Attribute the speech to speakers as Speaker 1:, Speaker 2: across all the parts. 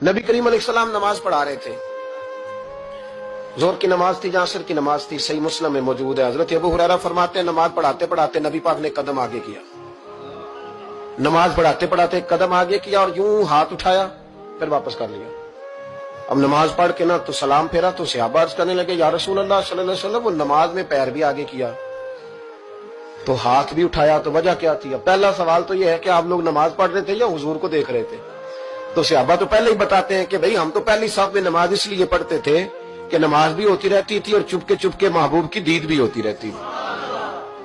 Speaker 1: नबी करीम अलैहिस्सलाम नमाज पढ़ा रहे थे, जोहर की नमाज थी, असर की नमाज थी। सही मुस्लिम में मौजूद है। हजरत अबू हुरैरा फरमाते हैं नमाज पढ़ाते पढ़ाते नबी पाक ने कदम आगे किया, नमाज पढ़ाते पढ़ाते कदम आगे किया और यूं हाथ उठाया फिर वापस कर लिया। अब नमाज पढ़ के ना तो सलाम फेरा तो सहाबा अर्ज करने लगे या रसूल अल्लाह सल्लल्लाहु अलैहि वसल्लम, वो नमाज में पैर भी आगे किया तो हाथ भी उठाया, तो वजह क्या थी? अब पहला सवाल तो यह है कि आप लोग नमाज पढ़ रहे थे या हुजूर को देख रहे थे? तो सहाबा तो पहले ही बताते हैं कि भाई हम तो पहली साफ में नमाज इसलिए पढ़ते थे कि नमाज भी होती रहती थी और चुपके चुपके महबूब की दीद भी होती रहती थी।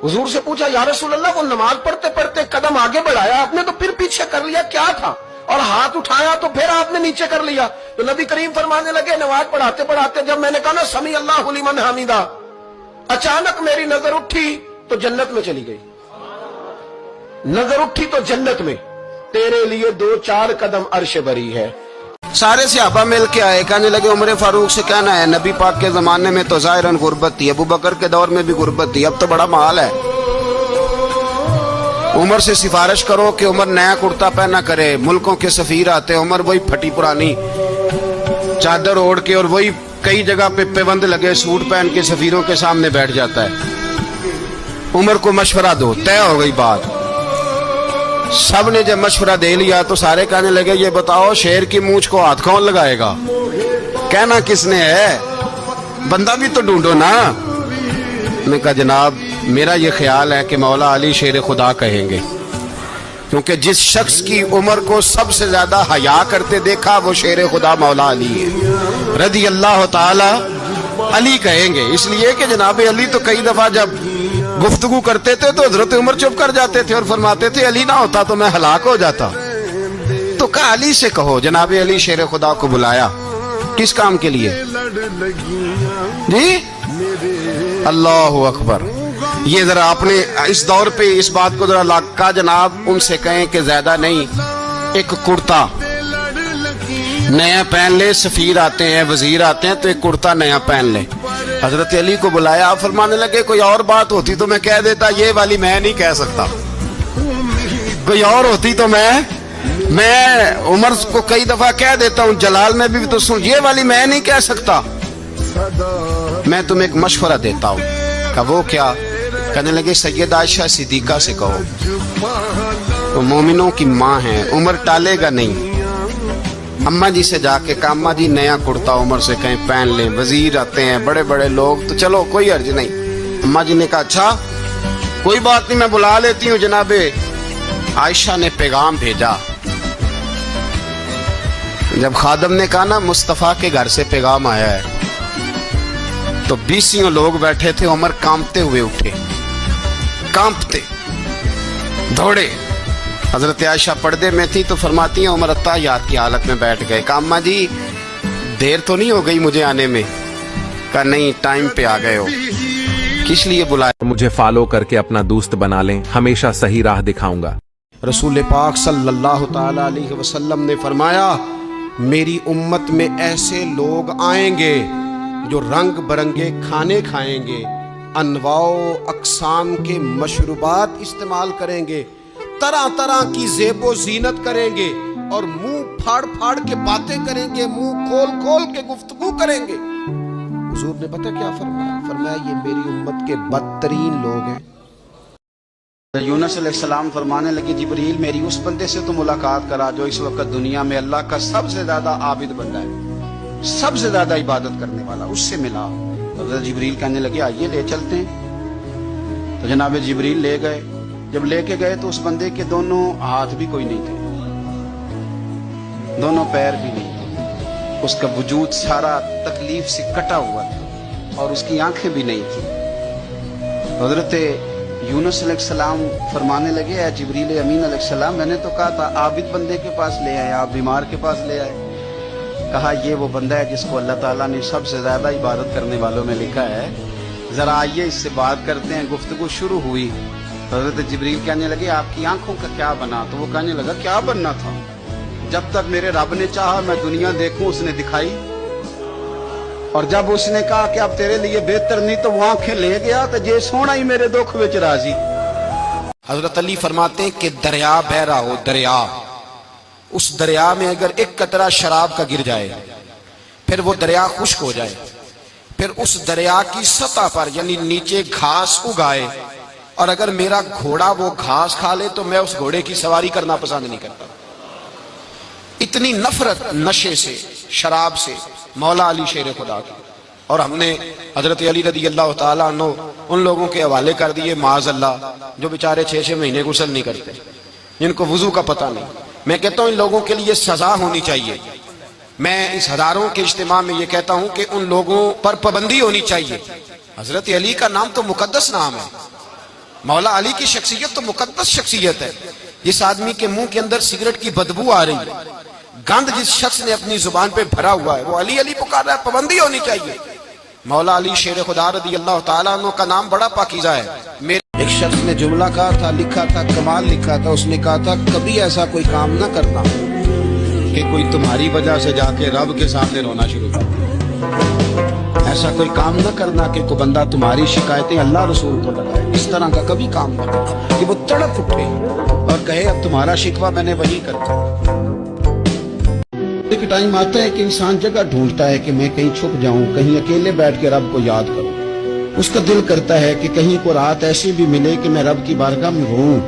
Speaker 1: हुजूर से पूछा या रसूल अल्लाह, वो नमाज पढ़ते पढ़ते कदम आगे बढ़ाया आपने तो फिर पीछे कर लिया, क्या था? और हाथ उठाया तो फिर आपने नीचे कर लिया। तो नबी करीम फरमाने लगे नमाज पढ़ाते पढ़ाते जब मैंने कहा ना समी अल्लाहु लिमन हमीदा, अचानक मेरी नजर उठी तो जन्नत में चली गई। नजर उठी तो जन्नत में, तेरे लिए 2-4 कदम अर्श बरी है।
Speaker 2: सारे सहाबा मिल के आए, कहने लगे उमर फारूक से कहना है नबी पाक के जमाने में तो जाहिरन गुर्बत थी, अबू बकर के दौर में भी गुर्बत थी, अब तो बड़ा माल है। उमर से सिफारिश करो कि उमर नया कुर्ता पहना करे। मुल्कों के सफीर आते, उमर वही फटी पुरानी चादर ओढ़ के और वही कई जगह पे पेबंद लगे सूट पहन के सफीरों के सामने बैठ जाता है। उमर को मशवरा दो, तय हो गई बात। सब ने जब मशवरा दे लिया तो सारे कहने लगे ये बताओ शेर की मूंछ को हाथ कौन लगाएगा? कहना किसने है, बंदा भी तो ढूंढो ना। मैं कहा जनाब मेरा ये ख्याल है कि मौला अली शेर खुदा कहेंगे, क्योंकि जिस शख्स की उम्र को सबसे ज्यादा हया करते देखा वो शेर खुदा मौला अली है, रदी अल्लाह ताला अली कहेंगे। इसलिए कि जनाब अली तो कई दफा जब गुफ्तगू करते थे तो हजरत उमर चुप कर जाते थे और फरमाते थे अली ना होता तो मैं हलाक हो जाता। तो कहा अली से कहो। जनाब अली शेर खुदा को बुलाया, किस काम के लिए जी? अल्लाह अकबर। ये जरा आपने इस दौर पे इस बात को जरा लाका जनाब उनसे कहें कि ज्यादा नहीं, एक कुर्ता नया पहन ले। सफीर आते हैं, वजीर आते हैं तो एक कुर्ता नया पहन ले। हजरत अली को बुलाया, फरमाने लगे कोई और बात होती तो मैं कह देता, ये वाली मैं नहीं कह सकता। कोई और होती तो मैं उमर को कई दफा कह देता हूँ, जलाल में भी तो सुन, ये वाली मैं नहीं कह सकता। मैं तुम्हें एक मशवरा देता हूँ। कहा वो क्या? कहने लगे सैयद आयशा सिद्दीका से कहो, वो मोमिनों की माँ है, उमर टालेगा नहीं। अम्मा जी से जाके कहा अम्मा जी नया कुर्ता उमर से कहीं पहन लें, वजीर आते हैं बड़े बड़े लोग तो चलो कोई अर्ज नहीं। अम्मा जी ने कहा अच्छा कोई बात नहीं मैं बुला लेती हूँ। जनाबे आयशा ने पैगाम भेजा। जब खादम ने कहा ना मुस्तफा के घर से पैगाम आया है, तो 20 लोग बैठे थे। उमर कांपते हुए उठे, कांपते दौड़े। हजरत आयशा पर्दे में थी तो फरमाती है उमर अत्ताहियात की हालत में बैठ गए। कहा अम्मा जी देर तो नहीं हो गई मुझे आने में? कहा नहीं टाइम पे आ गए हो। किस लिए बुलाया?
Speaker 3: मुझे फॉलो करके अपना दोस्त बना लें, हमेशा सही राह दिखाऊंगा।
Speaker 2: रसूल पाक सल्लल्लाहु ताला अलैहि वसल्लम ने फरमाया मेरी उम्मत में ऐसे लोग आएंगे जो रंग बरंगे खाने खाएंगे, अनवाओ अकसाम के मशरूबात इस्तेमाल करेंगे, तरह तरह की ज़ेबो ज़ीनत करेंगे और मुंह फाड़ फाड़ के बातें करेंगे, मुंह खोल खोल के गुफ्तगू करेंगे। हुजूर ने पता क्या फरमाया? फरमाया ये मेरी उम्मत के बदतरीन लोग हैं। यूनुस अलैहिस्सलाम फरमाने लगे जिब्रील मेरी उस बंदे से तो मुलाकात करा जो इस वक्त दुनिया में अल्लाह का सबसे ज्यादा आबिद बंदा है, सबसे ज्यादा इबादत करने वाला, उससे मिला। तो जिब्रील कहने लगे आइए ले चलते हैं। तो जनाब जिब्रील ले गए। जब लेके गए तो उस बंदे के दोनों हाथ भी कोई नहीं थे, दोनों पैर भी नहीं थे, उसका वजूद सारा तकलीफ से कटा हुआ था और उसकी आंखें भी नहीं थी। हजरत यूनुस अलैहिस्सलाम फरमाने लगे ऐ जिब्रील अमीन अलैहिस्सलाम मैंने तो कहा था आबिद बंदे के पास ले आए, आप बीमार के पास ले आए। कहा ये वो बंदा है जिसको अल्लाह ताला ने सबसे ज्यादा इबादत करने वालों में लिखा है, जरा आइए इससे बात करते हैं। गुफ्तगू शुरू हुई। हज़रत जिब्रील कहने लगे आपकी आंखों का क्या बना? तो वो कहने लगा क्या बनना था, जब तक मेरे रब ने चाहा मैं दुनिया देखूं उसने दिखाई, और जब उसने कहा कि अब तेरे लिए बेहतर नहीं तो वो आंखें ले गया तो जे सोना ही मेरे दुख विच राजी। हजरत अली फरमाते हैं कि दरिया बह रहा हो, दरिया اس دریا میں اگر ایک قطرہ شراب کا گر جائے، پھر وہ دریا خشک ہو جائے، پھر اس دریا کی سطح پر یعنی نیچے گھاس اگائے، اور اگر میرا گھوڑا وہ گھاس کھا لے تو میں اس گھوڑے کی سواری کرنا پسند نہیں کرتا۔ اتنی نفرت نشے سے، شراب سے مولا علی شیر خدا کی۔ اور ہم نے حضرت علی رضی اللہ تعالیٰ عنہ ان لوگوں کے حوالے کر دیے معاذ اللہ جو بیچارے 6 مہینے غسل نہیں کرتے، جن کو وضو کا پتہ نہیں۔ میں کہتا ہوں ان لوگوں کے لیے سزا ہونی چاہیے۔ میں اس ہزاروں کے اجتماع میں یہ کہتا ہوں کہ ان لوگوں پر پابندی ہونی چاہیے۔ حضرت علی کا نام تو مقدس نام ہے، مولا علی کی شخصیت تو مقدس شخصیت ہے۔ جس آدمی کے منہ کے اندر سگریٹ کی بدبو آ رہی ہے، گند جس شخص نے اپنی زبان پہ بھرا ہوا ہے، وہ علی علی پکار رہا ہے، پابندی ہونی چاہیے۔ مولا علی شیر خدا رضی اللہ تعالیٰ عنہ کا نام بڑا پاکیزہ ہے۔ ایک شخص نے جملہ کہا تھا، لکھا تھا، کمال لکھا تھا، اس نے کہا تھا کبھی ایسا کوئی کام نہ کرنا کہ کوئی تمہاری وجہ سے جا کے رب کے سامنے رونا شروع کر دے۔ ایسا کوئی کام نہ کرنا کہ کوئی بندہ تمہاری شکایتیں اللہ رسول کو لگائے۔ اس طرح کا کبھی کام نہ کرنا کہ وہ تڑپ اٹھے اور کہے اب تمہارا شکوہ میں نے وہی کر دیا۔ ایک ٹائم آتا ہے کہ انسان جگہ ڈھونڈتا ہے کہ میں کہیں چھپ جاؤں، کہیں اکیلے بیٹھ کے رب کو یاد کروں۔ اس کا دل کرتا ہے کہ کہیں کو رات ایسی بھی ملے کہ میں رب کی بارگاہ میں روؤں۔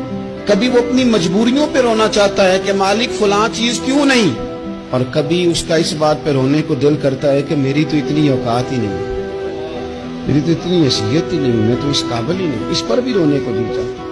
Speaker 2: کبھی وہ اپنی مجبوریوں پہ رونا چاہتا ہے کہ مالک فلاں چیز کیوں نہیں، اور کبھی اس کا اس بات پہ رونے کو دل کرتا ہے کہ میری تو اتنی اوقات ہی نہیں، میری تو اتنی حیثیت ہی نہیں، میں تو اس قابل ہی نہیں۔ اس پر بھی رونے کو دل چاہتا ہے۔